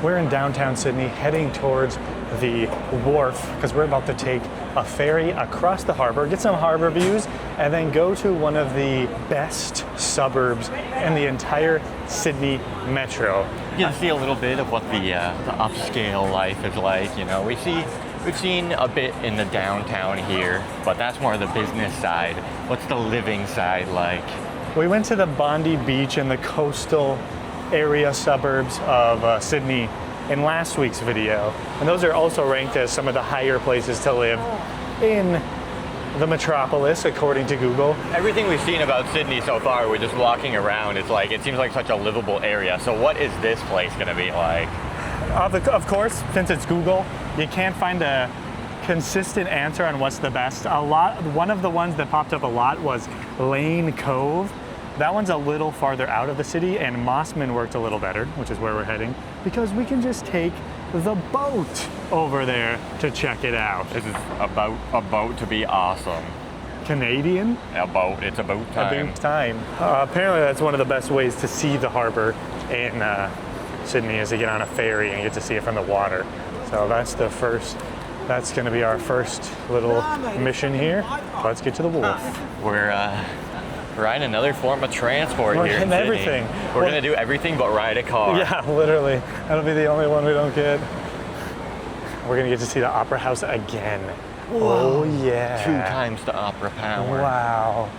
We're in downtown Sydney heading towards the wharf because we're about to take a ferry across the harbor, get some harbor views, and then go to one of the best suburbs in the entire Sydney metro. You can see a little bit of what the upscale life is like. You know, we've seen a bit in the downtown here, but that's more the business side. What's the living side like? We went to the Bondi Beach and the coastal area suburbs of Sydney in last week's video, and those are also ranked as some of the higher places to live in the metropolis according to Google. Everything we've seen about Sydney so far, we're just walking around, it's like, it seems like such a livable area. So what is this place gonna be like? Of course, since it's Google, you can't find a consistent answer on what's the best. One of the ones that popped up a lot was Lane Cove. That one's a little farther out of the city, and Mosman worked a little better, which is where we're heading, because we can just take the boat over there to check it out. This is about a boat to be awesome. Canadian? A boat, it's about time. About time. Apparently that's one of the best ways to see the harbor in Sydney is to get on a ferry and get to see it from the water. So that's gonna be our first little mission here. Let's get to the wharf. We're riding another form of transport here in Sydney. Everything. We're gonna do everything but ride a car. Yeah, literally. That'll be the only one we don't get. We're gonna get to see the Opera House again. Whoa. Oh yeah. 2 times the opera power. Wow.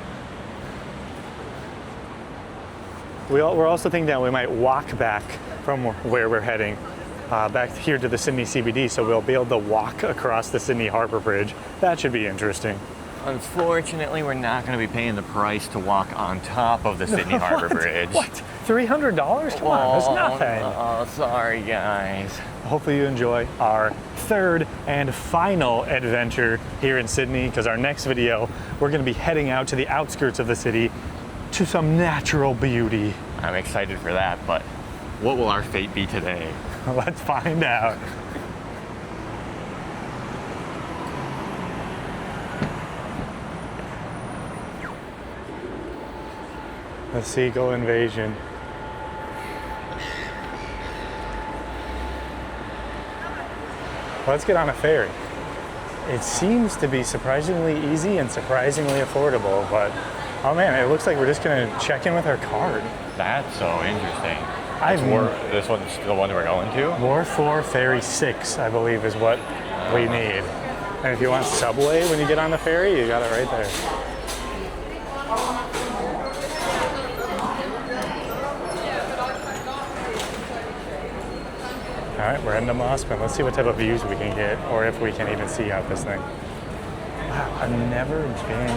We're also thinking that we might walk back from where we're heading back here to the Sydney CBD, so we'll be able to walk across the Sydney Harbour Bridge. That should be interesting. Unfortunately, we're not going to be paying the price to walk on top of the Sydney Harbour Bridge. What? $300? Come on, that's nothing. Oh, sorry, guys. Hopefully you enjoy our third and final adventure here in Sydney, because our next video, we're going to be heading out to the outskirts of the city to some natural beauty. I'm excited for that, but what will our fate be today? Let's find out. The seagull invasion. Let's get on a ferry. It seems to be surprisingly easy and surprisingly affordable, but oh man, it looks like we're just gonna check in with our card. That's so interesting. This one's the one we're going to? Wharf 4, Ferry 6, I believe, is what we need. And if you want Subway when you get on the ferry, you got it right there. All right, we're into Mosman. Let's see what type of views we can get, or if we can even see out this thing. Wow, I've never been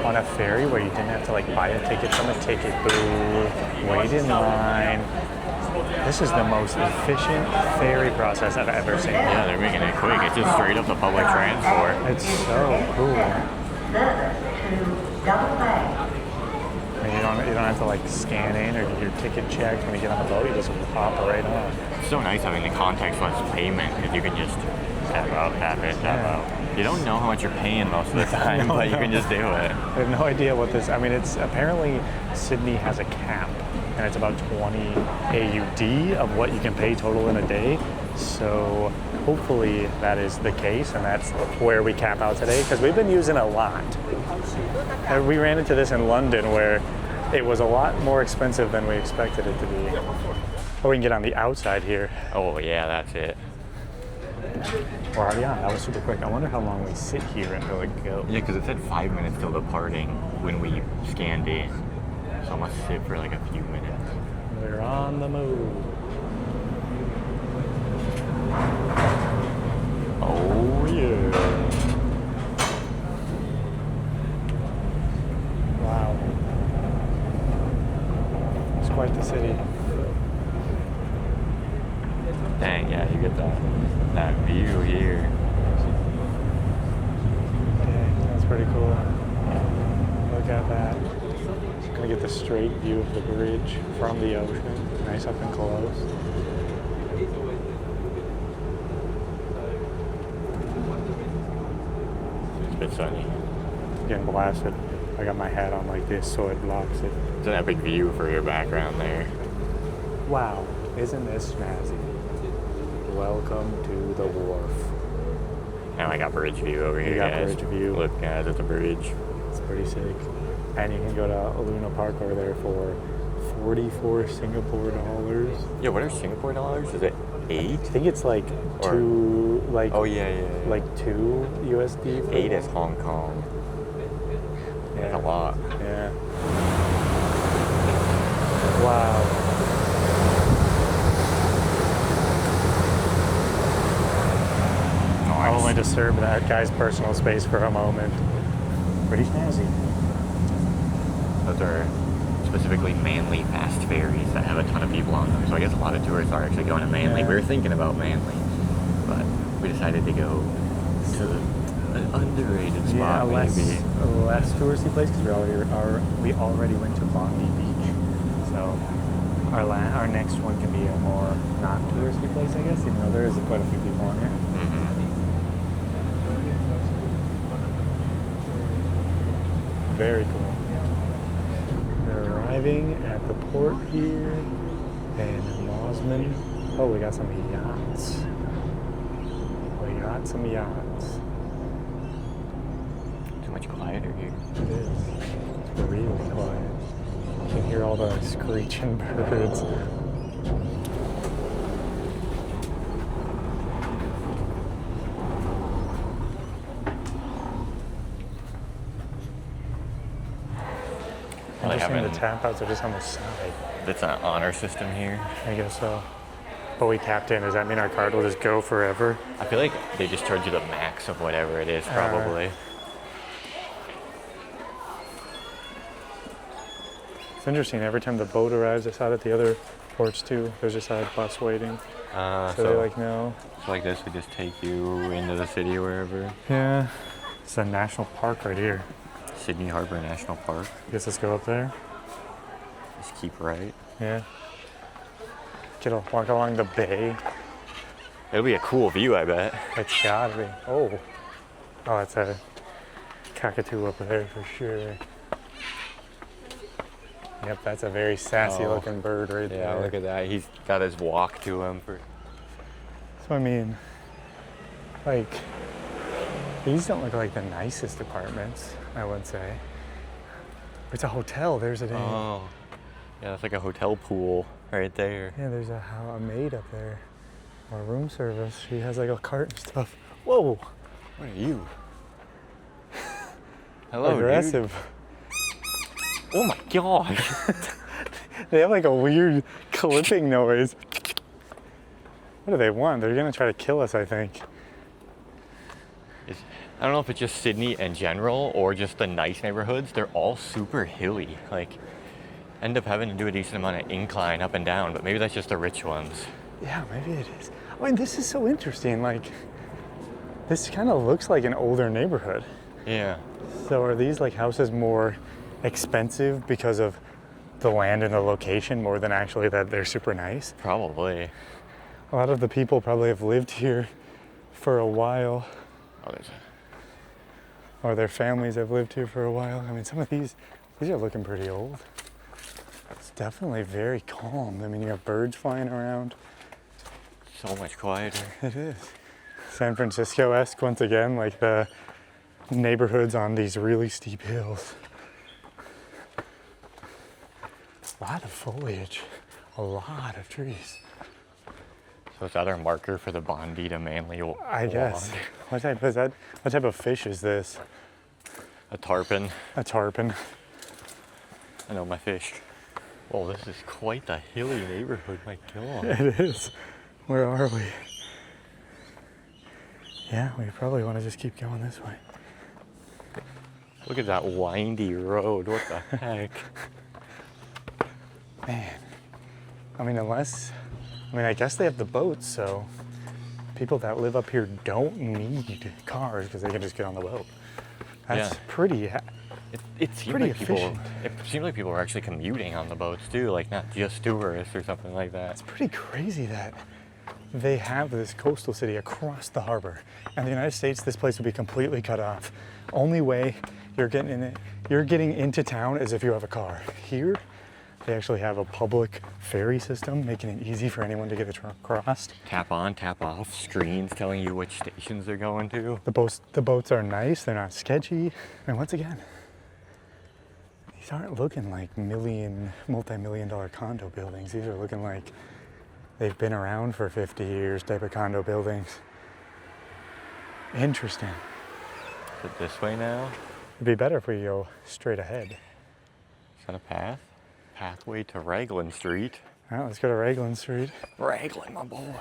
on a ferry where you didn't have to like buy a ticket from a ticket booth, wait in line. This is the most efficient ferry process I've ever seen. Yeah, they're making it quick. It's just straight up the public transport. It's so cool. And you don't have to like scan in or get your ticket checked when you get on the boat. You just pop right on. It's so nice having the contactless payment because you can just tap out, tap in, tap out. You don't know how much you're paying most of the time, but you can just do it. I have no idea what this. I mean, it's apparently Sydney has a cap, and it's about 20 AUD of what you can pay total in a day. So hopefully that is the case, and that's where we cap out today, because we've been using a lot. And we ran into this in London where it was a lot more expensive than we expected it to be. Or we can get on the outside here. Oh yeah, that's it. We're already on. That was super quick. I wonder how long we sit here until it goes. Yeah, because it said 5 minutes till departing when we scanned in. So I must sit for like a few minutes. We're on the move. Oh yeah. Wow. It's quite the city. Dang, yeah, you get that view here. Dang, that's pretty cool. Look at that. Gonna get the straight view of the bridge from the ocean. Nice up and close. It's a bit sunny. Getting blasted. I got my hat on like this so it blocks it. It's an epic view for your background there. Wow, isn't this snazzy? welcome to the wharf. And I got bridge view over here, You got guys. bridge view. Look, guys, at the bridge. It's pretty sick. And you can go to Luna Park over there for 44 Singapore dollars. Yeah, what are Singapore dollars? Is it 8? I think it's like Or- two, like Oh, yeah. like 2 USD. For 8 is Hong Kong. yeah. That's a lot. Yeah. Wow. I'll only disturb that guy's personal space for a moment. Pretty snazzy. Those are specifically Manly fast ferries that have a ton of people on them. So I guess a lot of tourists are actually going to Manly. Yeah. We were thinking about Manly, but we decided to go to an underrated Yeah, spot, less maybe. touristy place because we already went to Bondi Beach. So our next one can be a more not touristy place, I guess, even though there is quite a few people on here. Mm-hmm. Very cool. We're arriving at the port here in Mosman. Oh, we got some yachts. We got some yachts. Too much quieter here. It is. It's really quiet. You can hear all the screeching birds. Well, they Interesting, the haven't- tap outs are just on the side. It's an honor system here. I guess so. But we tapped in. Does that mean our card will just go forever? I feel like they just charge you the max of whatever it is, probably. It's interesting. Every time the boat arrives, I saw it at the other ports too. There's just a bus waiting. So they like know. So like this would just take you into the city or wherever. Yeah. It's a national park right here. Sydney Harbour National Park. I guess let's go up there. Just keep right. Yeah. Get a walk along the bay. It'll be a cool view, I bet. It's gotta be. Oh. Oh, it's a cockatoo up there for sure. Yep, that's a very sassy Oh. looking bird right Yeah, there. look at that. He's got his walk to him. So I mean, like, these don't look like the nicest apartments, I would say. It's a hotel, there's a name. Oh. Yeah, that's like a hotel pool right there. Yeah, there's a maid up there. Or room service. She has like a cart and stuff. Whoa! What are you? Hello, Aggressive. dude. Oh my gosh. They have like a weird clipping noise. What do they want? They're gonna try to kill us, I think. I don't know if it's just Sydney in general or just the nice neighborhoods. They're all super hilly. Like, end up having to do a decent amount of incline up and down, but maybe that's just the rich ones. Yeah, maybe it is. I mean, this is so interesting. Like, this kind of looks like an older neighborhood. Yeah. So are these like houses more expensive because of the land and the location more than actually that they're super nice? Probably. A lot of the people probably have lived here for a while, Oh, there's or their families have lived here for a while. I mean, some of these are looking pretty old. It's definitely very calm. I mean, you have birds flying around. so much quieter. It is. San Francisco-esque once again, like the neighborhoods on these really steep hills. A lot of foliage, a lot of trees. So it's either a marker for the Bondi to Manly walk. I guess. What type is that? What type of fish is this? A tarpon. A tarpon. I know my fish. Whoa, this is quite the hilly neighborhood, my God. It is. Where are we? Yeah, we probably want to just keep going this way. Look at that windy road, what the heck? Man. I mean, I guess they have the boats, so people that live up here don't need cars because they can just get on the boat. That's Yeah. pretty. It seemed Pretty like people. efficient. It seemed like people were actually commuting on the boats too, like not just tourists or something like that. It's pretty crazy that they have this coastal city across the harbor. And the United States, this place would be completely cut off. Only way you're getting into town is if you have a car. Here, They actually have a public ferry system, making it easy for anyone to get across. Tap on, tap off, screens telling you which stations they're going to. The boats are nice, they're not sketchy. And once again, these aren't looking like multi-million dollar condo buildings. These are looking like they've been around for 50 years type of condo buildings. Interesting. Is it this way now? It'd be better if we go straight ahead. Is that a path? Pathway to Raglan Street. All right, let's go to Raglan Street. Raglan, my boy.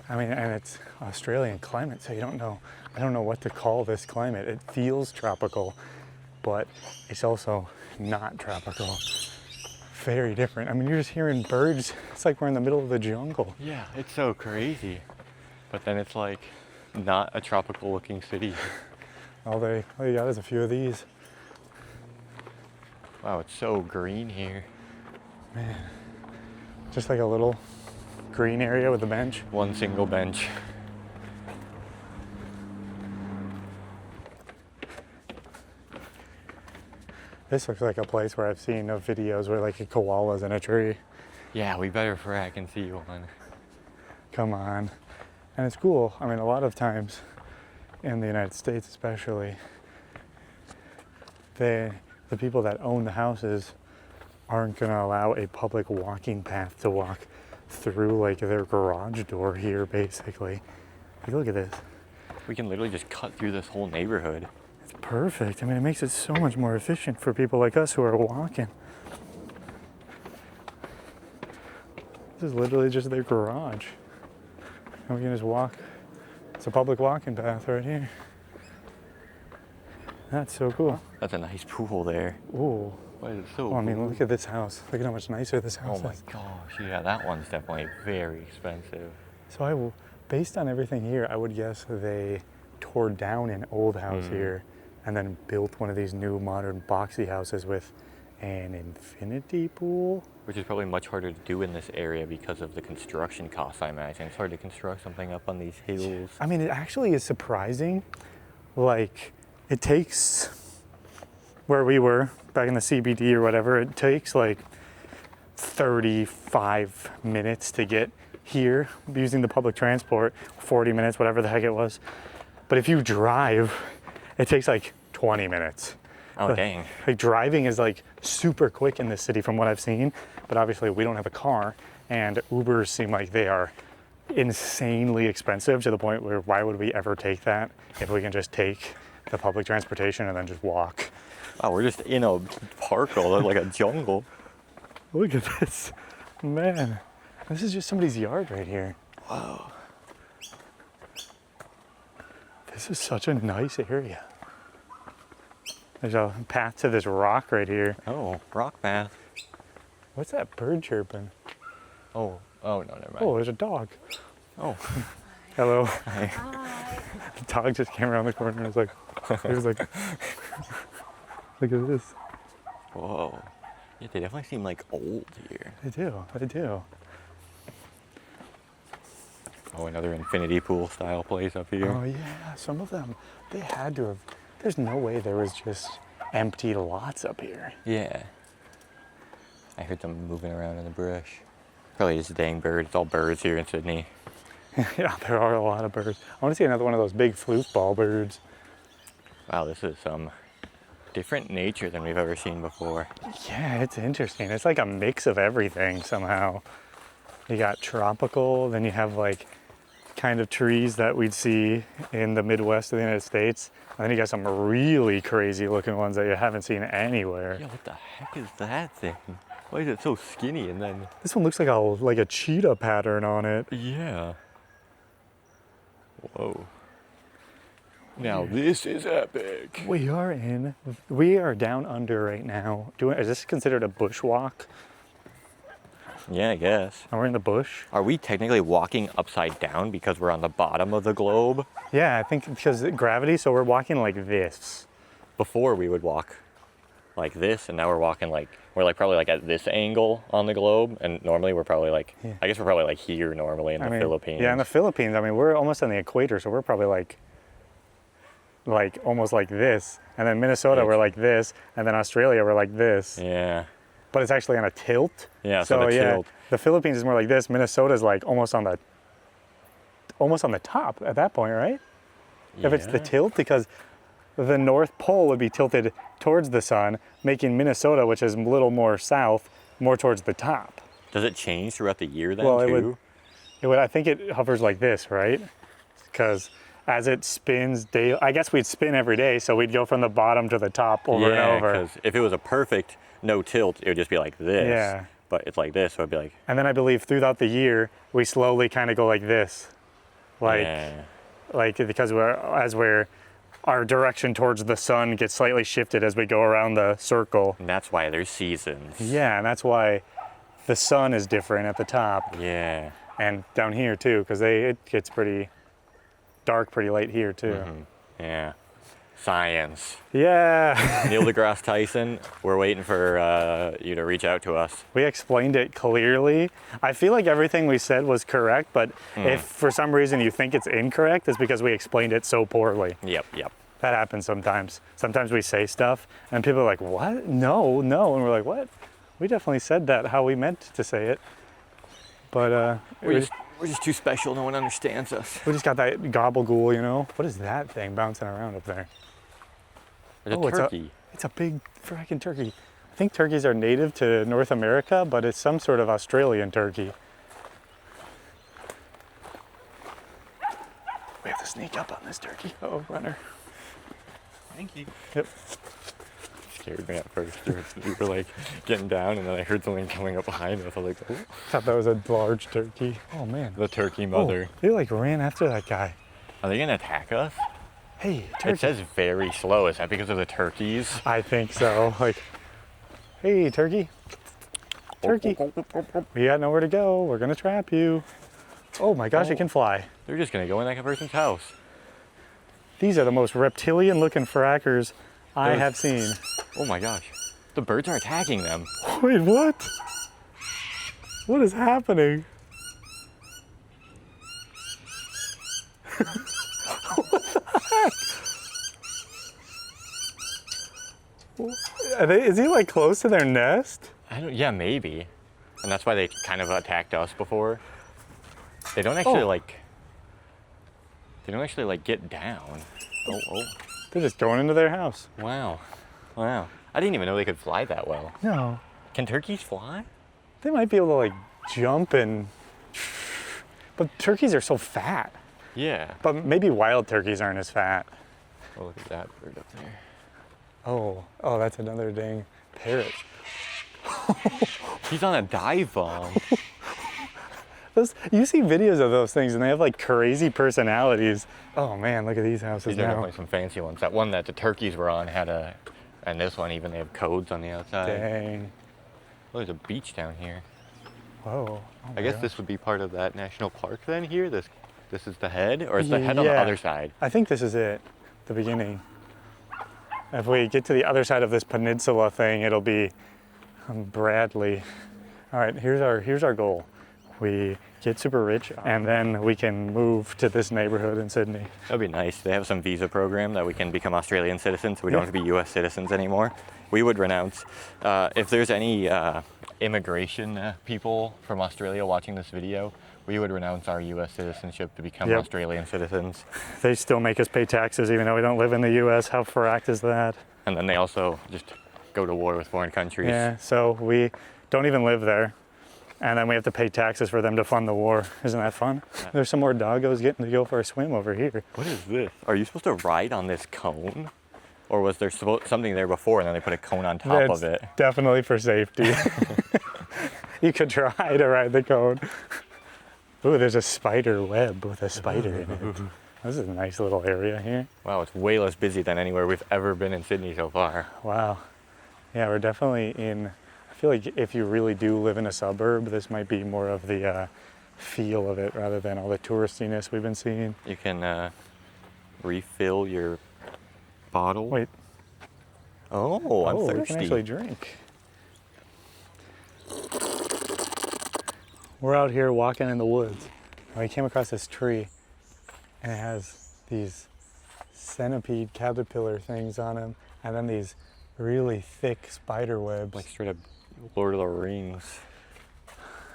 I mean, and it's Australian climate, so I don't know what to call this climate. It feels tropical, but it's also not tropical. Very different. I mean, you're just hearing birds. It's like we're in the middle of the jungle. Yeah, it's so crazy. But then it's like not a tropical looking city. All you got is a few of these. Wow, it's so green here. Man, just like a little green area with a bench. One single bench. This looks like a place where I've seen videos where like a koala's in a tree. Yeah, we better frack and see one. Come on. And it's cool. I mean, a lot of times in the United States especially, the people that own the houses aren't going to allow a public walking path to walk through like their garage door here, basically. Like, look at this. We can literally just cut through this whole neighborhood. It's perfect. I mean, it makes it so much more efficient for people like us who are walking. This is literally just their garage. And we can just walk. It's a public walking path right here. That's so cool. That's a nice pool there. Ooh. Why is it so Well, I mean, cool? look at this house. Look at how much nicer this house Oh my is. gosh, yeah, that one's definitely very expensive. So based on everything here, I would guess they tore down an old house here and then built one of these new modern boxy houses with an infinity pool. Which is probably much harder to do in this area because of the construction costs, I imagine. It's hard to construct something up on these hills. I mean, it actually is surprising. Like, it takes, where we were, back in the CBD or whatever, it takes like 35 minutes to get here using the public transport, 40 minutes, whatever the heck it was. But if you drive, it takes like 20 minutes. Oh, dang. Like, driving is like super quick in this city from what I've seen, but obviously we don't have a car, and Ubers seem like they are insanely expensive to the point where why would we ever take that if we can just take the public transportation and then just walk? Wow, we're just in a park, all like a jungle. Look at this, man. This is just somebody's yard right here. Wow. This is such a nice area. There's a path to this rock right here. Oh, rock path. What's that bird chirping? Oh, no, never mind. Oh, there's a dog. Oh. Hello. Hi. The dog just came around the corner and was like, he was like, look at this. Whoa. Yeah, they definitely seem like old here. They do. Oh, another infinity pool style place up here. Oh yeah, some of them, they had to have, there's no way there was just empty lots up here. Yeah. I heard them moving around in the brush. Probably just a dang bird. It's all birds here in Sydney. Yeah, there are a lot of birds. I want to see another one of those big floofball birds. Wow, this is some different nature than we've ever seen before. Yeah, it's interesting. It's like a mix of everything somehow. You got tropical, then you have like kind of trees that we'd see in the Midwest of the United States. And then you got some really crazy looking ones that you haven't seen anywhere. Yeah, what the heck is that thing? Why is it so skinny and then... This one looks like a cheetah pattern on it. Yeah. Whoa. Now this is epic. We are down under right now. Is this considered a bushwalk? Yeah, I guess. And we're in the bush? Are we technically walking upside down because we're on the bottom of the globe? Yeah, I think because of gravity, so we're walking like this. Before we would walk like this, and now we're walking like, probably like at this angle on the globe, and normally we're probably like, Yeah. I guess we're probably like here normally in the Philippines. Yeah, in the Philippines, I mean, we're almost on the equator, so we're probably like like almost like this, and then Minnesota we're like this, and then Australia we're like this. Yeah. But it's actually on a tilt. Yeah, so the tilt. The Philippines is more like this. Minnesota's like almost on the top at that point, right? Yeah. If it's the tilt, because the North Pole would be tilted towards the sun, making Minnesota, which is a little more south, more towards the top. Does it change throughout the year then Well, too? it would. I think it hovers like this, right? Because as it spins daily, I guess we'd spin every day, so we'd go from the bottom to the top over and over. Because if it was a perfect no tilt, it would just be like this. Yeah. But it's like this, so it'd be like. And then I believe throughout the year, we slowly kind of go like this. Because our direction towards the sun gets slightly shifted as we go around the circle. And that's why there's seasons. Yeah, and that's why the sun is different at the top. Yeah. And down here too, because it gets pretty dark pretty late here too. Mm-hmm. Yeah. Science. Yeah. Neil deGrasse Tyson, we're waiting for you to reach out to us. We explained it clearly. I feel like everything we said was correct, but if for some reason you think it's incorrect, it's because we explained it so poorly. Yep. That happens sometimes. Sometimes we say stuff and people are like, what? No. And we're like, what? We definitely said that how we meant to say it. But we're just too special. No one understands us. we just got that gabagool, you know? What is that thing bouncing around up there? There's a turkey. It's a big frickin' turkey. I think turkeys are native to North America, but it's some sort of Australian turkey. We have to sneak up on this turkey. Oh, runner. Thank you. Yep. Scared me at first. We were like getting down, and then I heard something coming up behind us. I was like, oh. Thought that was a large turkey. Oh man. The turkey mother. Oh, they like ran after that guy. Are they gonna attack us? Hey, turkey. It says very slow. Is that because of the turkeys? I think so. Like, hey, turkey. Turkey. We got nowhere to go. We're gonna trap you. Oh my gosh, it can fly. They're just gonna go in that person's house. These are the most reptilian looking frackers I have seen. Oh my gosh. The birds are attacking them. Wait, what? What is happening? Is he like close to their nest? Yeah, maybe. And that's why they kind of attacked us before. They don't actually like get down. Oh. They're just going into their house. Wow. I didn't even know they could fly that well. No. Can turkeys fly? They might be able to like jump and... But turkeys are so fat. Yeah. But maybe wild turkeys aren't as fat. Oh, look at that bird up there. Oh, that's another dang parrot. He's on a dive bomb. You see videos of those things and they have like crazy personalities. Oh man, look at these houses These are now. definitely some fancy ones. That one that the turkeys were on had and this one even, they have codes on the outside. Dang. Oh, there's a beach down here. Whoa. Oh I guess gosh. this would be part of that national park then here? This is the head? Or is the head on the other side? I think this is it, the beginning. If we get to the other side of this peninsula thing, it'll be Bradley. All right, here's our goal. We get super rich and then we can move to this neighborhood in Sydney. That'd be nice. They have some visa program that we can become Australian citizens, so we don't have to be US citizens anymore. We would renounce. If there's any immigration people from Australia watching this video, we would renounce our US citizenship to become Australian citizens. They still make us pay taxes even though we don't live in the US. How fracked is that? And then they also just go to war with foreign countries. Yeah, so we don't even live there. And then we have to pay taxes for them to fund the war. Isn't that fun? Yeah. There's some more doggos getting to go for a swim over here. What is this? Are you supposed to ride on this cone? Or was there something there before and then they put a cone on top of it? Definitely for safety. You could try to ride the cone. Ooh, there's a spider web with a spider in it. This is a nice little area here. Wow, it's way less busy than anywhere we've ever been in Sydney so far. Wow. Yeah, we're definitely in... I feel like if you really do live in a suburb, this might be more of the feel of it rather than all the touristiness we've been seeing. You can refill your bottle. Wait. Oh, I'm thirsty. We can actually drink. We're out here walking in the woods. And we came across this tree and it has these centipede caterpillar things on them, and then these really thick spider webs. Like straight up Lord of the Rings.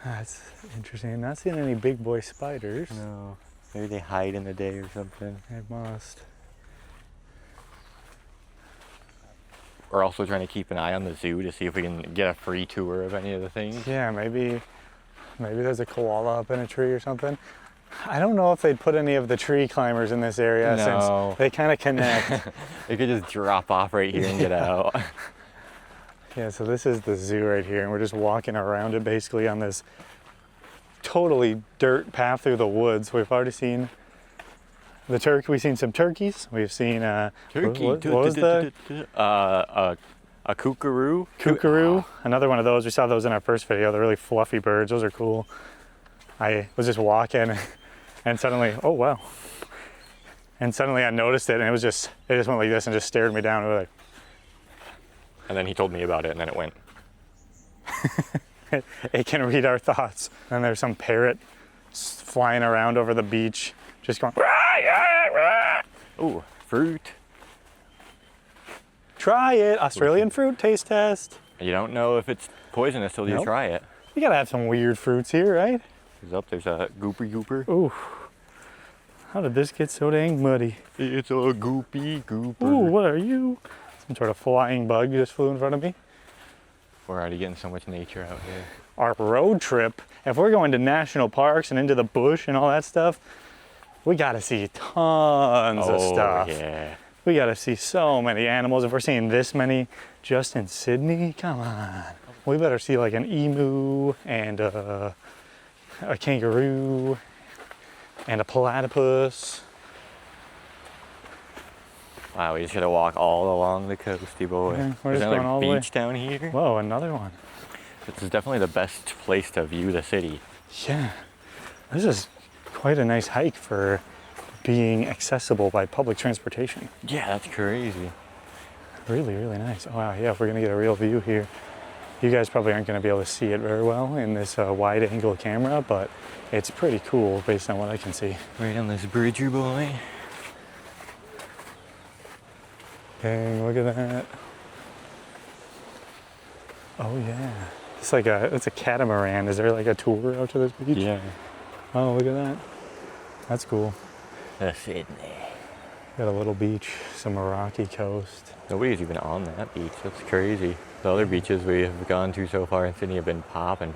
That's interesting. Not seeing any big boy spiders. No. Maybe they hide in the day or something. They must. We're also trying to keep an eye on the zoo to see if we can get a free tour of any of the things. Yeah, maybe there's a koala up in a tree or something. I don't know if they'd put any of the tree climbers in this area No. since they kind of connect. They could just drop off right here and get out. Yeah, so this is the zoo right here, and we're just walking around it basically on this totally dirt path through the woods. We've already seen the turkey. We've seen some turkeys. We've seen Turkey. What was the a kookaroo. kookaroo? Another one of those. We saw those in our first video. They're really fluffy birds. Those are cool. I was just walking, and suddenly, oh wow! And suddenly I noticed it, and it just went like this and just stared me down. It was like, And then he told me about it, and then it went. it can read our thoughts. And there's some parrot flying around over the beach, just going. Ooh, fruit. Try it, Australian fruit taste test. You don't know if it's poisonous till you Nope. try it. You gotta have some weird fruits here, right? There's a gooper. Ooh, how did this get so dang muddy? It's a goopy gooper. Ooh, what are you? Some sort of flying bug just flew in front of me. We're already getting so much nature out here. Our road trip, if we're going to national parks and into the bush and all that stuff, we gotta see tons of stuff. Yeah. We gotta see so many animals. If we're seeing this many just in Sydney, come on. We better see like an emu and a kangaroo and a platypus. Wow, we just gotta walk all along the coasty boy. Yeah, we're Is just there going all the way. beach down here? Whoa, another one. This is definitely the best place to view the city. Yeah, this is quite a nice hike for being accessible by public transportation. Yeah, that's crazy. Really, really nice. Oh wow, yeah, if we're gonna get a real view here, you guys probably aren't gonna be able to see it very well in this wide angle camera, but it's pretty cool based on what I can see. Right on this bridger boy. Dang, look at that. Oh yeah. It's a catamaran. Is there like a tour out to this beach? Yeah. Oh, look at that. That's cool. Sydney. Got a little beach, some rocky coast. Nobody's even on that beach. That's crazy. The other beaches we have gone to so far in Sydney have been popping.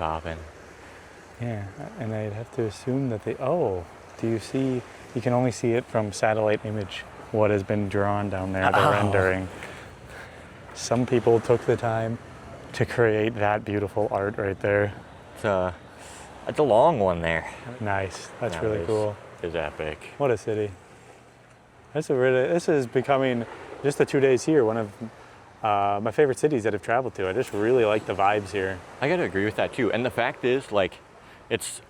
Yeah, and I'd have to assume that do you see, you can only see it from satellite image, what has been drawn down there, the rendering. Some people took the time to create that beautiful art right there. It's a long one there. Nice, that's That really cool. Is epic. What a city. This is becoming, just the 2 days here, one of my favorite cities that I've traveled to. I just really like the vibes here. I gotta agree with that too. And the fact is, like, it's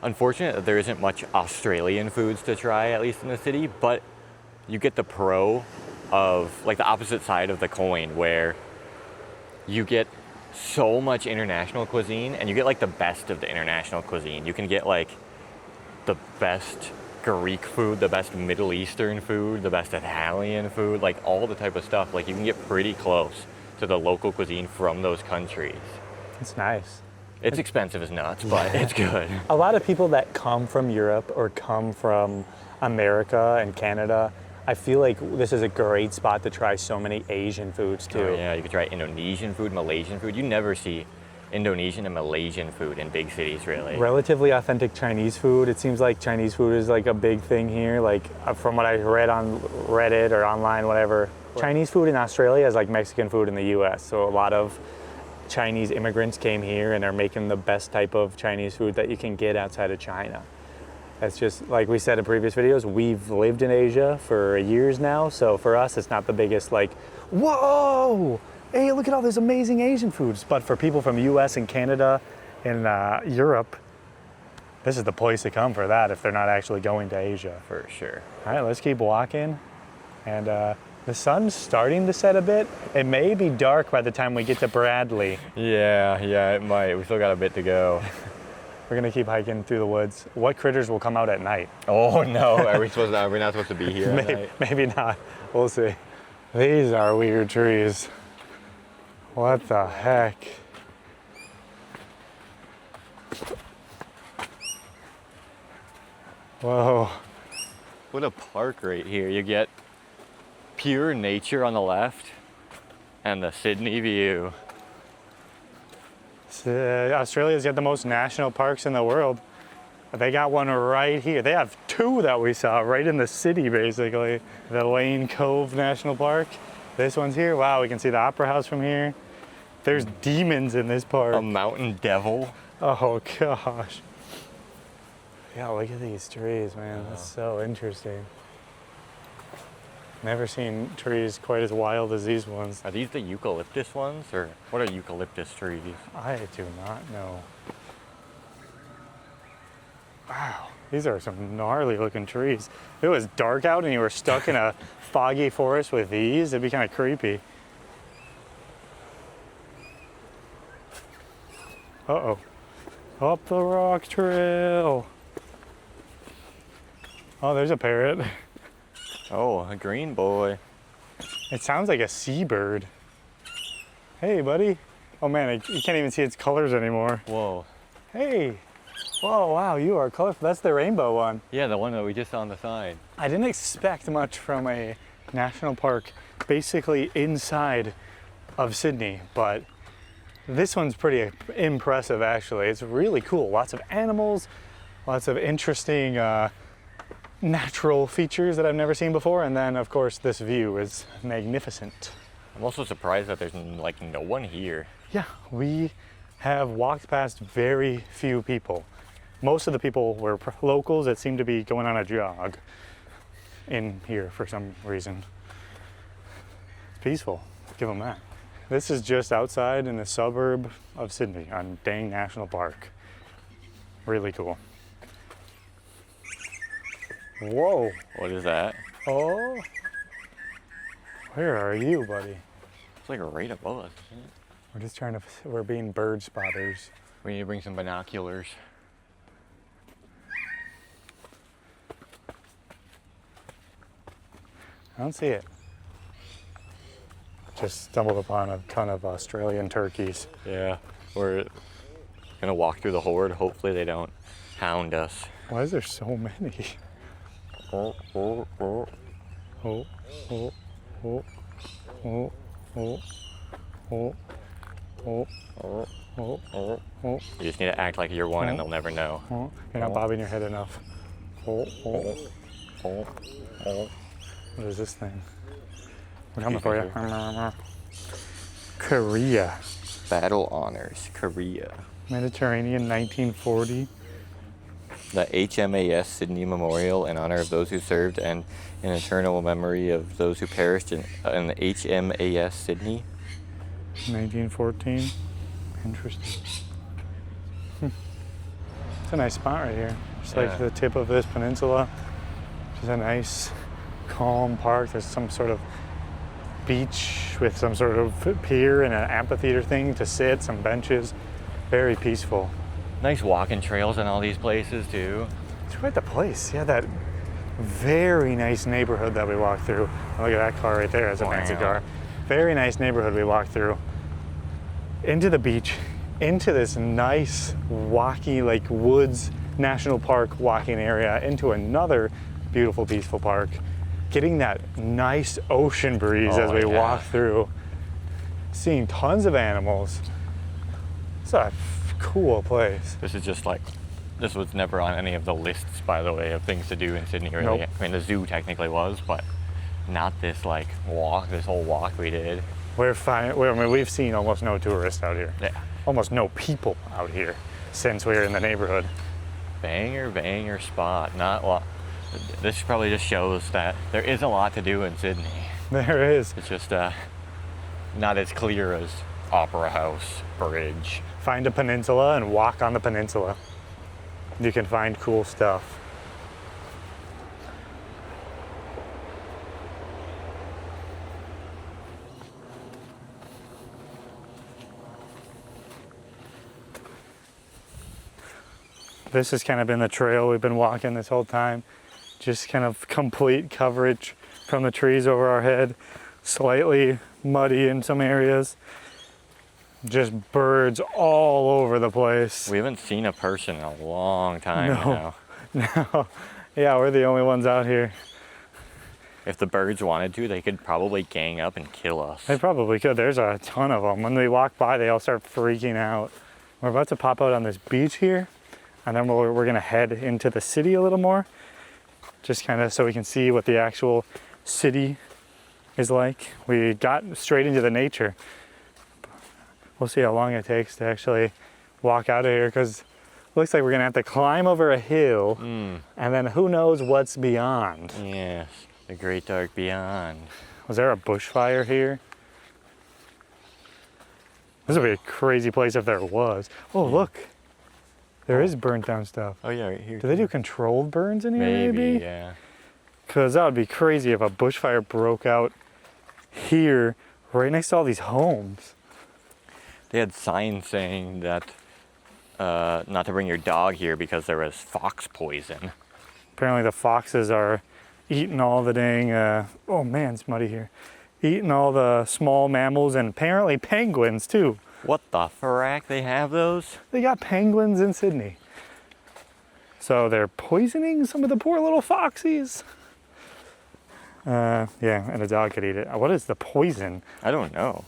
unfortunate that there isn't much Australian foods to try, at least in the city, but you get the pro of, like, the opposite side of the coin, where you get so much international cuisine, and you get, like, the best of the international cuisine. You can get, like, the best Greek food, the best Middle Eastern food, the best Italian food, like all the type of stuff. Like you can get pretty close to the local cuisine from those countries. It's nice. It's expensive as nuts, but it's good. A lot of people that come from Europe or come from America and Canada, I feel like this is a great spot to try so many Asian foods too. Oh, yeah, you could try Indonesian food, Malaysian food. You never see Indonesian and Malaysian food in big cities, really. Relatively authentic Chinese food. It seems like Chinese food is like a big thing here. Like from what I read on Reddit or online, whatever. Chinese food in Australia is like Mexican food in the US. So a lot of Chinese immigrants came here and are making the best type of Chinese food that you can get outside of China. That's just, like we said in previous videos, we've lived in Asia for years now. So for us, it's not the biggest like, whoa! Hey, look at all these amazing Asian foods. But for people from US and Canada and Europe, this is the place to come for that if they're not actually going to Asia. For sure. All right, let's keep walking. And the sun's starting to set a bit. It may be dark by the time we get to Bradley. Yeah, it might. We still got a bit to go. We're gonna keep hiking through the woods. What critters will come out at night? Oh no, are we not supposed to be here at night? Maybe not. We'll see. These are weird trees. What the heck? Whoa. What a park right here. You get pure nature on the left and the Sydney view. Australia's got the most national parks in the world. They got one right here. They have two that we saw right in the city, basically. The Lane Cove National Park. This one's here. Wow, we can see the Opera House from here. There's demons in this park. A mountain devil. Oh gosh. Yeah, look at these trees, man. That's so interesting. Never seen trees quite as wild as these ones. Are these the eucalyptus ones, or what are eucalyptus trees? I do not know. Wow, these are some gnarly looking trees. If it was dark out and you were stuck in a foggy forest with these, it'd be kind of creepy. Uh-oh. Up the rock trail. Oh, there's a parrot. Oh, a green boy. It sounds like a seabird. Hey, buddy. Oh man, you can't even see its colors anymore. Whoa. Hey. Whoa, wow, you are colorful. That's the rainbow one. Yeah, the one that we just saw on the side. I didn't expect much from a national park basically inside of Sydney, but this one's pretty impressive actually. It's really cool. Lots of animals, lots of interesting natural features that I've never seen before, and then of course this view is magnificent. I'm also surprised that there's like no one here. Yeah, we have walked past very few people. Most of the people were locals that seemed to be going on a jog in here for some reason. It's peaceful, give them that. This is just outside in the suburb of Sydney on Dang National Park. Really cool. Whoa. What is that? Oh. Where are you, buddy? It's like right above us, isn't it? We're just trying to, we're being bird spotters. We need to bring some binoculars. I don't see it. Just stumbled upon a ton of Australian turkeys. Yeah, we're gonna walk through the horde. Hopefully they don't hound us. Why is there so many? Oh, oh, oh. Oh, oh, oh, oh, oh, oh, oh, Oh, oh, oh. oh, You just need to act like you're one and they'll never know. oh. You're not bobbing your head enough. Oh, oh. Oh, oh. What is this thing? We're coming for you. Korea. Battle honors, Korea. Mediterranean 1940. The HMAS Sydney Memorial in honor of those who served and in eternal memory of those who perished in the HMAS Sydney. 1914. Interesting. It's a nice spot right here. Just like the tip of this peninsula. Just a nice, calm park. There's some sort of beach with some sort of pier and an amphitheater thing to sit, some benches. Very peaceful. Nice walking trails in all these places too. It's quite the place. Yeah, that very nice neighborhood that we walked through. Oh, look at that car right there. It's a fancy car. Very nice neighborhood we walked through. Into the beach, into this nice walky like woods national park walking area, into another beautiful peaceful park. Getting that nice ocean breeze as we walk through. Seeing tons of animals. It's a cool place. This is just like, this was never on any of the lists, by the way, of things to do in Sydney, really. Nope. I mean, the zoo technically was, but not this like walk, this whole walk we did. We're fine. I mean, we've seen almost no tourists out here. Yeah. Almost no people out here since we were in the neighborhood. Banger spot. Not a lot. This probably just shows that there is a lot to do in Sydney. There is. It's just not as clear as Opera House, Bridge. Find a peninsula and walk on the peninsula. You can find cool stuff. This has kind of been the trail we've been walking this whole time. Just kind of complete coverage from the trees over our head. Slightly muddy in some areas. Just birds all over the place. We haven't seen a person in a long time now. No. Yeah, we're the only ones out here. If the birds wanted to, they could probably gang up and kill us. They probably could. There's a ton of them. When we walk by, they all start freaking out. We're about to pop out on this beach here, and then we're gonna head into the city a little more, just kind of so we can see what the actual city is like. We got straight into the nature. We'll see how long it takes to actually walk out of here, because it looks like we're gonna have to climb over a hill, and then who knows what's beyond. Yes, the great dark beyond. Was there a bushfire here? This would be a crazy place if there was. Oh, look. There is burnt down stuff. Oh yeah, right here. Do they do controlled burns in here maybe? Yeah. Because that would be crazy if a bushfire broke out here, right next to all these homes. They had signs saying that not to bring your dog here because there was fox poison. Apparently the foxes are eating all the dang, oh man, it's muddy here. Eating all the small mammals and apparently penguins too. What the frack? They have those? They got penguins in Sydney. So they're poisoning some of the poor little foxies. Yeah, and a dog could eat it. What is the poison? I don't know.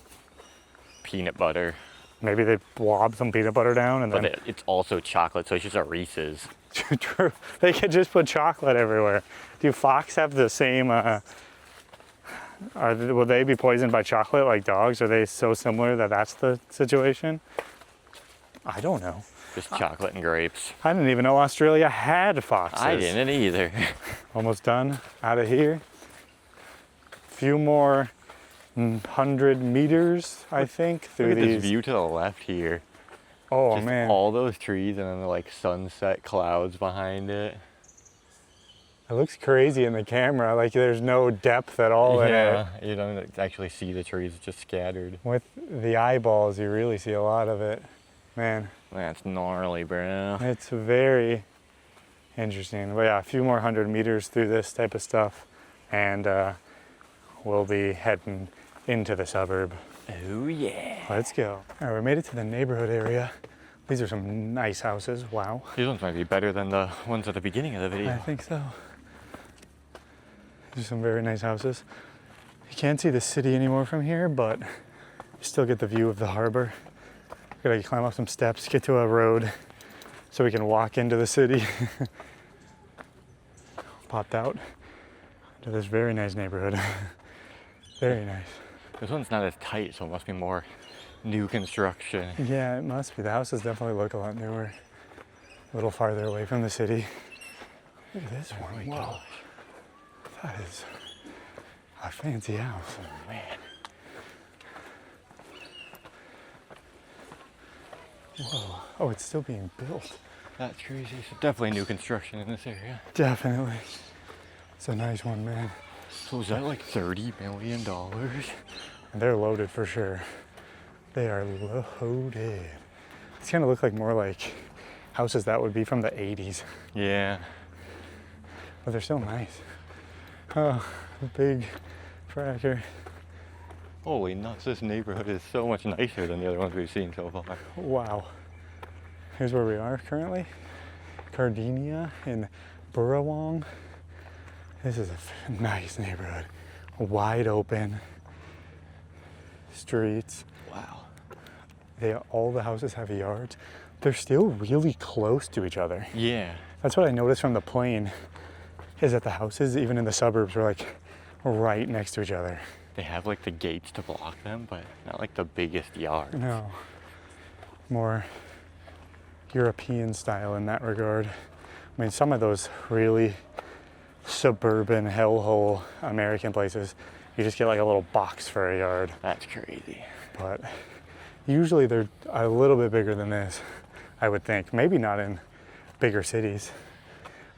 Peanut butter. Maybe they blob some peanut butter down and But then... it's also chocolate, so it's just a Reese's. True. They could just put chocolate everywhere. Do fox have the same... will they be poisoned by chocolate like dogs? Are they so similar that that's the situation? I don't know. Just chocolate and grapes. I didn't even know Australia had foxes. I didn't either. Almost done out of here. Few more 100 meters, I think, through Look at these. this view to the left here. Oh Just man, all those trees and then the like sunset clouds behind it. it looks crazy in the camera. Like there's no depth at all in it. Yeah, you don't actually see the trees, it's just scattered. With the eyeballs, you really see a lot of it. Man, That's gnarly, bro. it's very interesting. But yeah, a few more 100 meters through this type of stuff, and we'll be heading into the suburb. Oh yeah. Let's go. All right, we made it to the neighborhood area. These are some nice houses. Wow. These ones might be better than the ones at the beginning of the video. I think so. These are some very nice houses. You can't see the city anymore from here, but you still get the view of the harbor. Gotta climb up some steps, get to a road so we can walk into the city. Popped out to this very nice neighborhood. Very nice. This one's not as tight, so it must be more new construction. Yeah, it must be. The houses definitely look a lot newer. A little farther away from the city. Look at this one. my Whoa. gosh. That is a fancy house. Oh man. Whoa. Oh, it's still being built. That's crazy. So definitely new construction in this area. Definitely. It's a nice one, man. So is that like $30 million? And they're loaded for sure. They are loaded. These kind of look like more like houses that would be from the 80s. Yeah. But they're still nice. Oh, a big fracker. Holy nuts, this neighborhood is so much nicer than the other ones we've seen so far. Wow. Here's where we are currently. Cardinia in Burrawong. This is a nice neighborhood. Wide open streets. Wow. All the houses have yards. They're still really close to each other. Yeah. That's what I noticed from the plane, is that the houses, even in the suburbs, are like right next to each other. They have like the gates to block them, but not like the biggest yard. No. More European style in that regard. I mean, some of those really suburban hellhole American places, you just get like a little box for a yard. That's crazy. But usually they're a little bit bigger than this, I would think. Maybe not in bigger cities.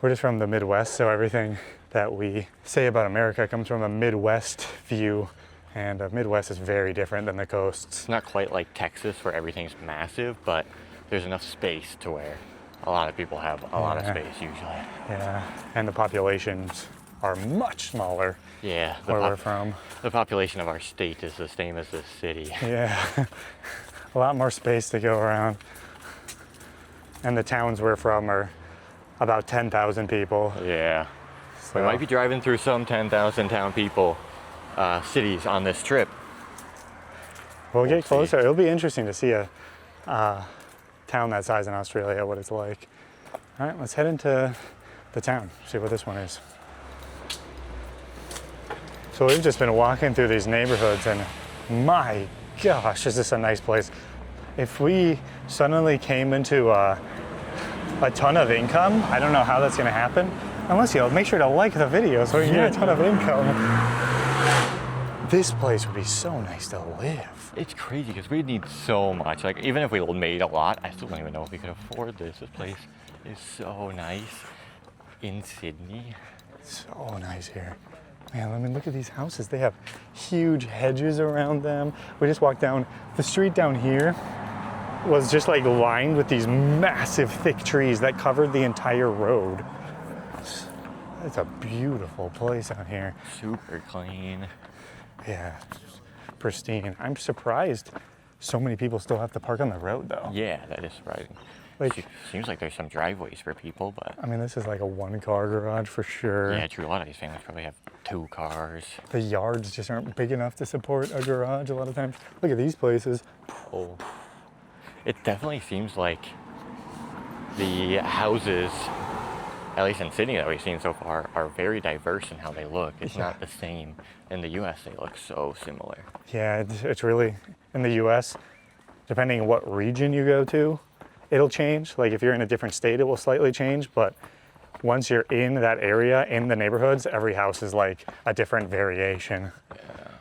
We're just from the Midwest, so everything that we say about America comes from a Midwest view, and the Midwest is very different than the coasts. It's not quite like Texas where everything's massive, but there's enough space to where a lot of people have a lot of Yeah. space usually. Yeah, and the populations are much smaller Yeah, where we're from. the population of our state is the same as this city. Yeah, a lot more space to go around. And the towns we're from are about 10,000 people. Yeah. So, We might be driving through some 10,000 town people cities on this trip. we'll get see. closer. It'll be interesting to see a town that size in Australia, what it's like. All right, let's head into the town, see what this one is. So we've just been walking through these neighborhoods and my gosh, is this a nice place. If we suddenly came into a ton of income, I don't know how that's gonna happen, unless you'll make sure to like the video so we can get a ton of income. This place would be so nice to live. It's crazy because we need so much. Like, even if we made a lot, I still don't even know if we could afford this. This place is so nice in Sydney. So nice here. Man, I mean, look at these houses. They have huge hedges around them. We just walked down the street down here was just like lined with these massive thick trees that covered the entire road. It's a beautiful place out here. Super clean. Yeah, pristine. I'm surprised so many people still have to park on the road though. Yeah, that is surprising. Like, Seems like there's some driveways for people, but I mean, this is like a one-car garage for sure. yeah, true. A lot of these families probably have 2 cars. The yards just aren't big enough to support a garage a lot of times. Look at these places. Oh. It definitely seems like the houses, at least in Sydney that we've seen so far, are very diverse in how they look. It's not the same. In the US, they look so similar. Yeah, it's really, in the US, depending on what region you go to, it'll change. Like if you're in a different state, it will slightly change, but once you're in that area, in the neighborhoods, every house is like a different variation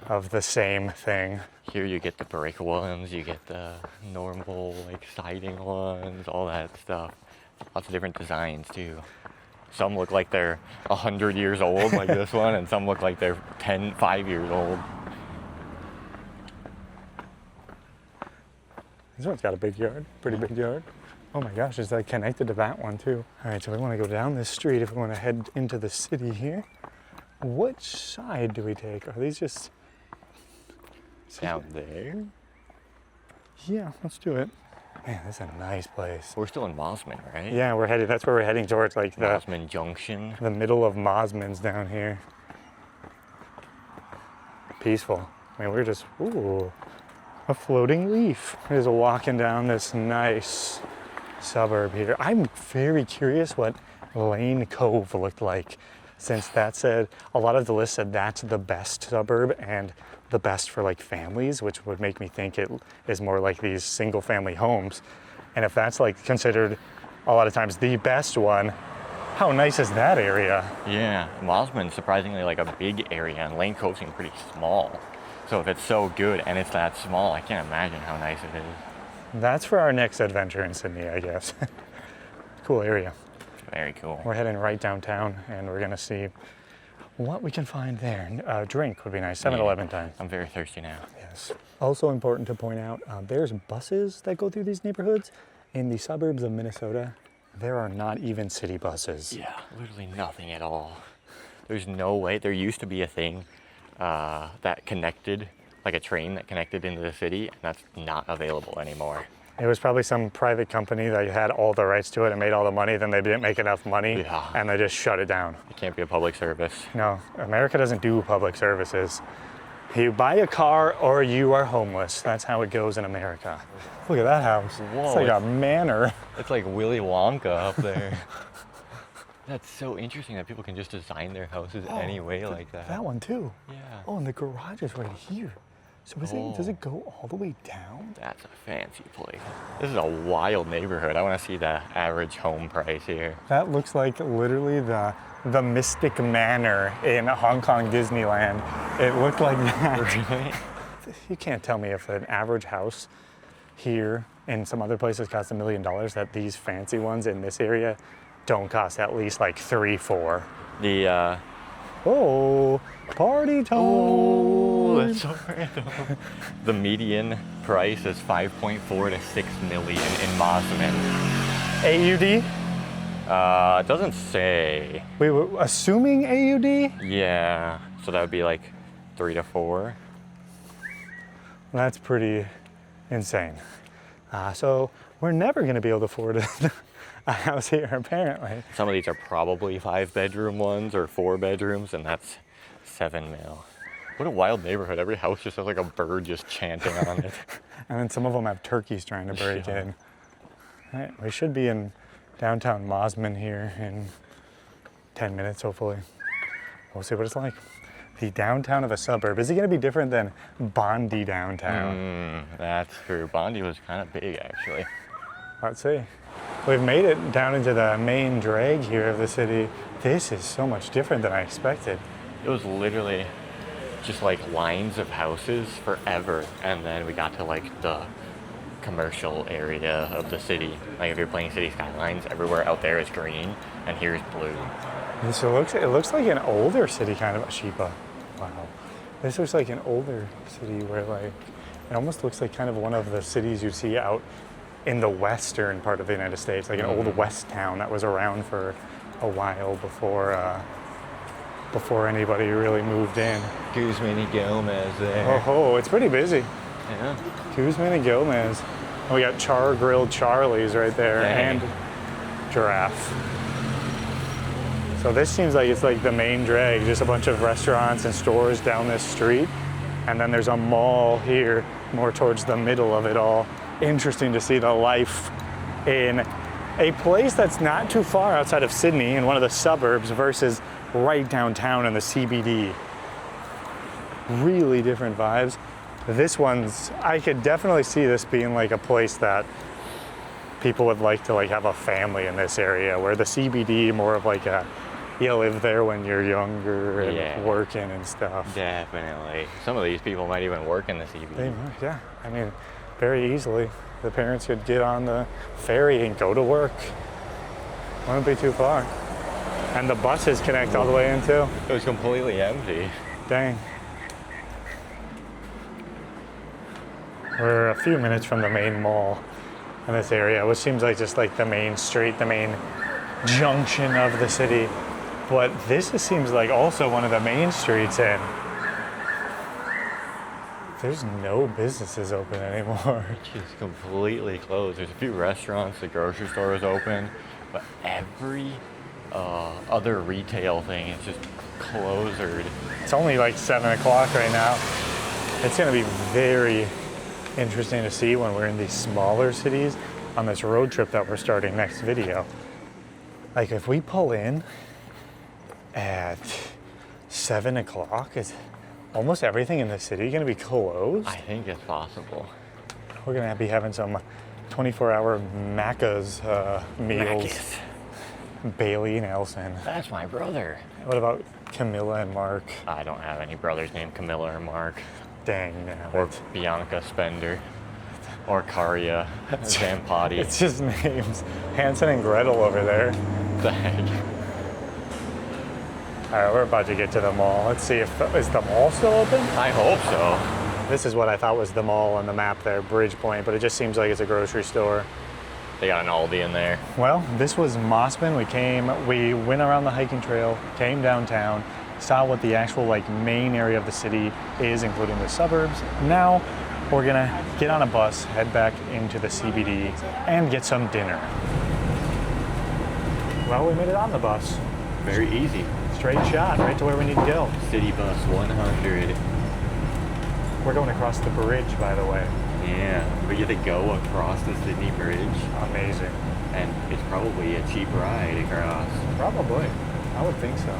of the same thing. Here you get the brick ones, you get the normal like siding ones, all that stuff. Lots of different designs too. Some look like they're 100 years old, like this one, and some look like they're 5 years old. This one's got a big yard, pretty big yard. Oh my gosh, it's like connected to that one too. All right, so we want to go down this street if we want to head into the city here. Which side do we take? Are these just... Down there? Yeah, let's do it. Man, this is a nice place. We're still in Mosman, right? Yeah, we're headed, that's where we're heading towards, like Mosman Junction. the middle of Mosman's down here. Peaceful. I mean, we're just, ooh, a floating leaf. We're just walking down this nice suburb here. I'm very curious what Lane Cove looked like, since that said, a lot of the list said that's the best suburb and the best for like families, which would make me think it is more like these single family homes. And if that's like considered a lot of times the best one, how nice is that area? Yeah, Mosman's surprisingly like a big area, and Lane Cove seems pretty small. So if it's so good and it's that small, I can't imagine how nice it is. That's for our next adventure in Sydney, I guess. Cool area. Very cool. We're heading right downtown and we're gonna see what we can find there. A drink would be nice, 7-Eleven time. I'm very thirsty now. Yes. Also important to point out, there's buses that go through these neighborhoods. In the suburbs of Minnesota, there are not even city buses. Yeah, literally nothing at all. There's no way. There used to be a thing that connected, like a train that connected into the city, and that's not available anymore. It was probably some private company that had all the rights to it and made all the money, then they didn't make enough money, and they just shut it down. It can't be a public service. No, America doesn't do public services. You buy a car or you are homeless. That's how it goes in America. Look at that house. Whoa, it's like a manor. It's like Willy Wonka up there. That's so interesting that people can just design their houses any way like that. That one too. Yeah. Oh, and the garage is right here. So does it go all the way down? That's a fancy place. This is a wild neighborhood. I want to see the average home price here. That looks like literally the Mystic Manor in Hong Kong Disneyland. It looked like that. Really? You can't tell me if an average house here and some other places cost $1 million, that these fancy ones in this area don't cost at least like 3-4. The Oh, party time! Oh, that's so random. The median price is 5.4 to 6 million in Mosman. AUD? It doesn't say. We were assuming AUD? Yeah, so that would be like 3 to 4. That's pretty insane. So we're never gonna be able to afford a house here, apparently. Some of these are probably 5-bedroom ones or 4 bedrooms, and that's 7 mil. What a wild neighborhood. Every house just has like a bird just chanting on it. And then some of them have turkeys trying to break in. All right, we should be in downtown Mosman here in 10 minutes, hopefully. We'll see what it's like. The downtown of a suburb. Is it gonna be different than Bondi downtown? That's true. Bondi was kind of big, actually. Let's see. We've made it down into the main drag here of the city. This is so much different than I expected. It was literally just like lines of houses forever, and then we got to like the commercial area of the city. Like if you're playing City Skylines, everywhere out there is green, and here's blue. And so it looks like an older city, kind of. Sheba. Wow. This looks like an older city where like, it almost looks like kind of one of the cities you see out in the western part of the United States, like an old west town that was around for a while before anybody really moved in. Guzman y Gomez there. Oh, it's pretty busy. Yeah. Guzman and Gomez. And we got Char Grilled Charlie's right there. Dang. And Giraffe. So this seems like it's like the main drag, just a bunch of restaurants and stores down this street. And then there's a mall here, more towards the middle of it all. Interesting to see the life in a place that's not too far outside of Sydney in one of the suburbs versus right downtown in the CBD. Really different vibes. This one's, I could definitely see this being like a place that people would like to like have a family in this area, where the CBD more of like a, you live there when you're younger and working and stuff. Definitely. Some of these people might even work in the CBD. They might, yeah. I mean, very easily. The parents could get on the ferry and go to work. Wouldn't be too far. And the buses connect all the way in too. It was completely empty. Dang. We're a few minutes from the main mall in this area, which seems like just like the main street, the main junction of the city. But this seems like also one of the main streets, and there's no businesses open anymore. It's completely closed. There's a few restaurants, the grocery store is open, but every other retail thing is just closed. It's only like 7 o'clock right now. It's gonna be very interesting to see when we're in these smaller cities on this road trip that we're starting next video. Like if we pull in at 7 o'clock, is almost everything in the city gonna be closed? I think it's possible. We're gonna be having some 24-hour Macca's meals. Macca's. Bailey and Elson. That's my brother. What about Camilla and Mark? I don't have any brothers named Camilla or Mark. Dang, no. Or Bianca Spender. Or Karya Zampati. It's just names. Hansel and Gretel over there. The heck? All right, we're about to get to the mall. Let's see is the mall still open? I hope so. This is what I thought was the mall on the map there, Bridgepoint, but it just seems like it's a grocery store. They got an Aldi in there. Well, this was Mosman. We went around the hiking trail, came downtown, saw what the actual like main area of the city is, including the suburbs. Now we're gonna get on a bus, head back into the CBD, and get some dinner. Well, we made it on the bus. Very easy. Straight shot, right to where we need to go. City Bus 100. We're going across the bridge, by the way. Yeah, we get to go across the Sydney Bridge. Amazing. And it's probably a cheap ride across. Probably. I would think so.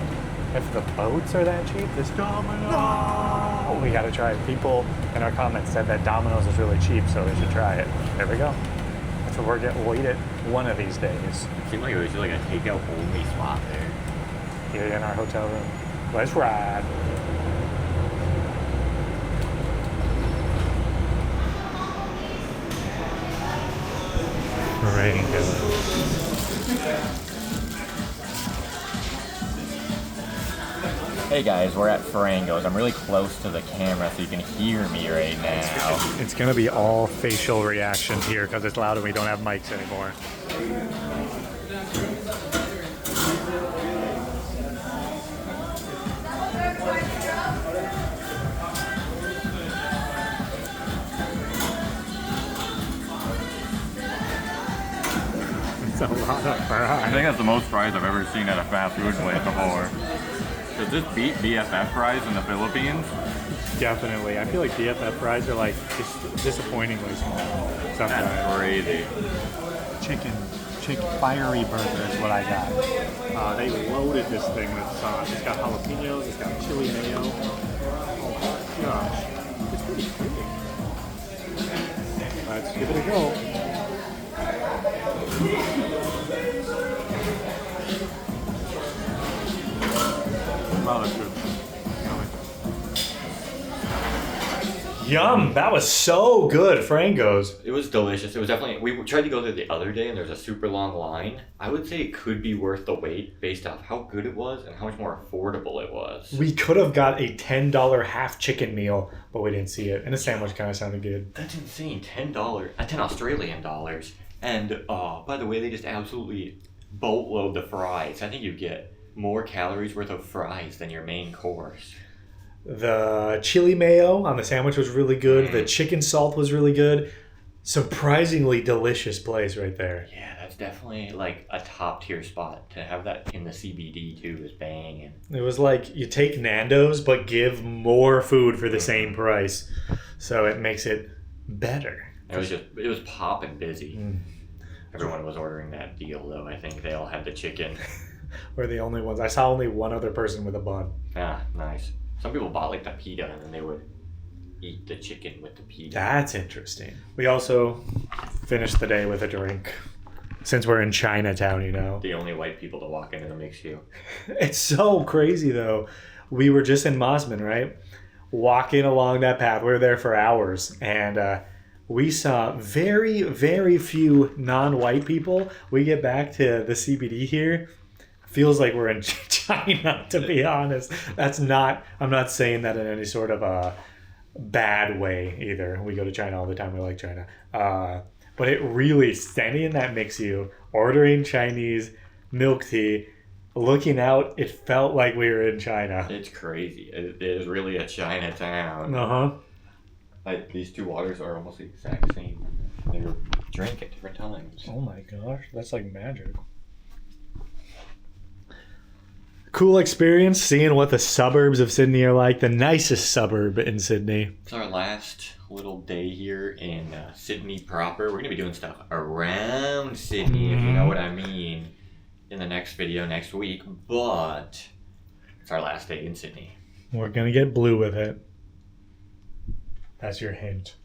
If the boats are that cheap, this Domino's. No! We gotta try it. People in our comments said that Domino's is really cheap, so we should try it. There we go. That's what we'll eat it one of these days. It seemed like it was just like a takeout only spot there. Here in our hotel room. Let's ride. Hey guys, we're at Farango's. I'm really close to the camera so you can hear me right now. It's gonna be all facial reactions here because it's loud and we don't have mics anymore. It's a lot of I fries. think that's the most fries I've ever seen at a fast food place before. Does this beat BFF fries in the Philippines? Definitely. I feel like BFF fries are like just disappointingly small sometimes. That's crazy. Chicken fiery burger is what I got. They loaded this thing with sauce. It's got jalapenos, it's got chili mayo. Oh my gosh. It's pretty big. Let's give it a go. Wow, that's good. Yum! That was so good, Frango's. It was delicious. It was definitely. We tried to go there the other day, and there's a super long line. I would say it could be worth the wait based off how good it was and how much more affordable it was. We could have got a $10 half chicken meal, but we didn't see it. And the sandwich kind of sounded good. That's insane. $10, $10 Australian dollars. And by the way, they just absolutely boatload the fries. I think you get more calories worth of fries than your main course. The chili mayo on the sandwich was really good. The chicken salt was really good. Surprisingly delicious place right there. Yeah, that's definitely like a top tier spot. To have that in the CBD too is banging. It was like you take Nando's but give more food for the same price. So it makes it better. It was popping busy. Everyone was ordering that deal though. I think they all had the chicken. We're the only ones. I saw only one other person with a bun. Ah, nice. Some people bought like the pita and then they would eat the chicken with the pita. That's interesting. We also finished the day with a drink. Since we're in Chinatown, you know. The only white people to walk into the mix queue. It's so crazy though. We were just in Mosman, right? Walking along that path. We were there for hours. And we saw very, very few non-white people. We get back to the CBD here. Feels like we're in China, to be honest. I'm not saying that in any sort of a bad way either. We go to China all the time. We like China. But it really, standing in that mix-u, ordering Chinese milk tea, looking out, it felt like we were in China. It's crazy. It is really a Chinatown. Uh-huh. Like, these two waters are almost the exact same. They were drank at different times. Oh my gosh, that's like magic. Cool experience seeing what the suburbs of Sydney are like. The nicest suburb in Sydney. It's our last little day here in Sydney proper. We're going to be doing stuff around Sydney, if you know what I mean, in the next video next week. But it's our last day in Sydney. We're going to get blue with it. That's your hint.